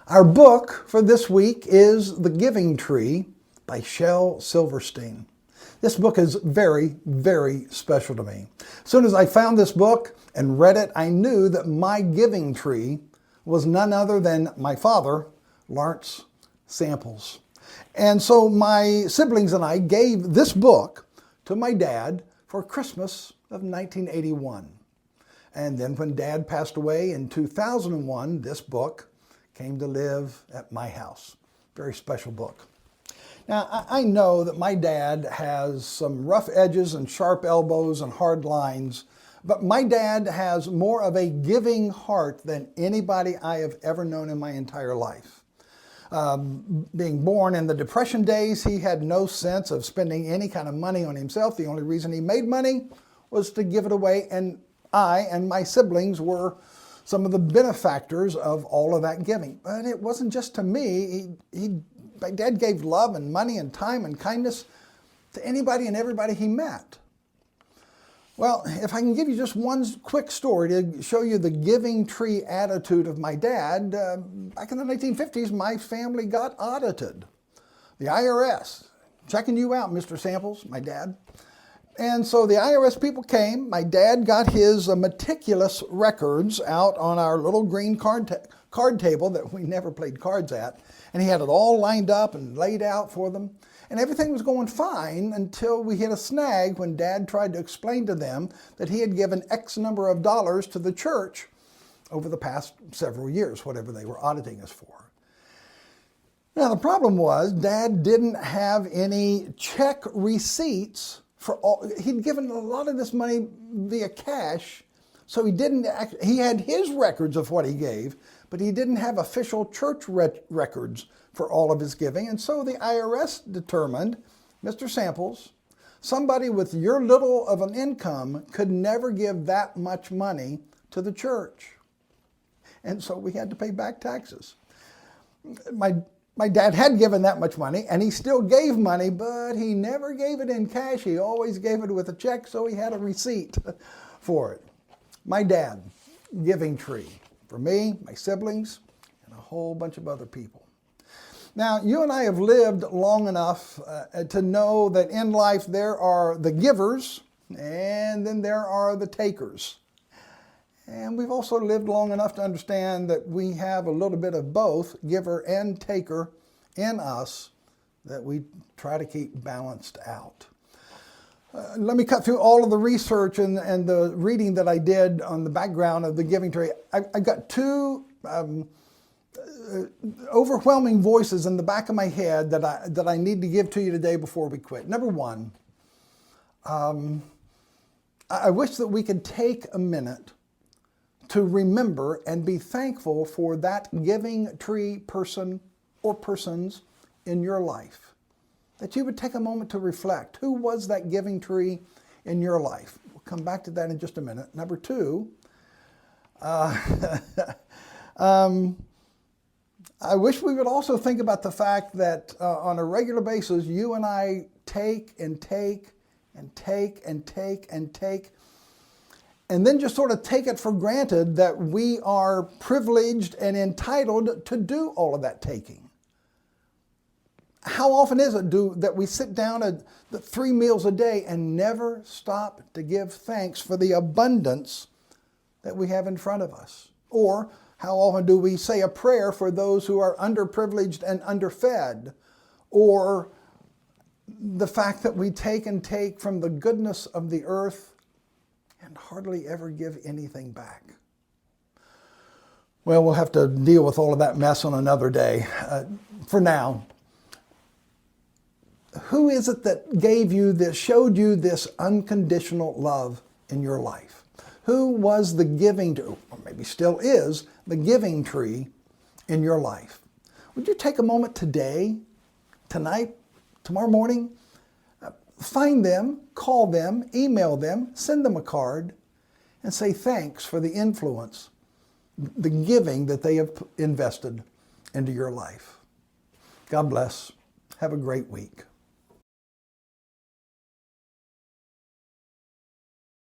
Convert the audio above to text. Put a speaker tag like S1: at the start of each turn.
S1: Our book for this week is The Giving Tree by Shel Silverstein. This book is very, very special to me. As soon as I found this book and read it, I knew that my giving tree was none other than my father, Lawrence Samples. And so my siblings and I gave this book to my dad for Christmas of 1981. And then when Dad passed away in 2001, this book came to live at my house. Very special book. Now, I know that my dad has some rough edges and sharp elbows and hard lines, but my dad has more of a giving heart than anybody I have ever known in my entire life. Being born in the Depression days, he had no sense of spending any kind of money on himself. The only reason he made money was to give it away, and I and my siblings were some of the benefactors of all of that giving. But it wasn't just to me. My dad gave love and money and time and kindness to anybody and everybody he met. Well, if I can give you just one quick story to show you the giving tree attitude of my dad, back in the 1950s, my family got audited. The IRS, checking you out, Mr. Samples, my dad. And so the IRS people came. My dad got his meticulous records out on our little green card table that we never played cards at. And he had it all lined up and laid out for them. And everything was going fine until we hit a snag when Dad tried to explain to them that he had given X number of dollars to the church over the past several years, whatever they were auditing us for. Now, the problem was Dad didn't have any check receipts for all. He'd given a lot of this money via cash, so he had his records of what he gave, but he didn't have official church records for all of his giving. And so the IRS determined, Mr. Samples, somebody with your little of an income could never give that much money to the church. And so we had to pay back taxes. My dad had given that much money, and he still gave money, but he never gave it in cash. He always gave it with a check, so he had a receipt for it. My dad, giving tree for me, my siblings, and a whole bunch of other people. Now, you and I have lived long enough to know that in life there are the givers, and then there are the takers. And we've also lived long enough to understand that we have a little bit of both, giver and taker, in us that we try to keep balanced out. Let me cut through all of the research and the reading that I did on the background of the giving tree. I got two overwhelming voices in the back of my head that I need to give to you today before we quit. Number one, I wish that we could take a minute to remember and be thankful for that giving tree person or persons in your life. That you would take a moment to reflect. Who was that giving tree in your life? We'll come back to that in just a minute. Number two, I wish we would also think about the fact that on a regular basis, you and I take and take and take and take and take, and then just sort of take it for granted that we are privileged and entitled to do all of that taking. How often is it that we sit down at 3 meals a day and never stop to give thanks for the abundance that we have in front of us? Or how often do we say a prayer for those who are underprivileged and underfed? Or the fact that we take and take from the goodness of the earth and hardly ever give anything back? Well, we'll have to deal with all of that mess on another day. For now, who is it that gave you this, showed you this unconditional love in your life? Who was the giving, or maybe still is, the giving tree in your life? Would you take a moment today, tonight, tomorrow morning, find them, call them, email them, send them a card, and say thanks for the influence, the giving that they have invested into your life. God bless. Have a great week.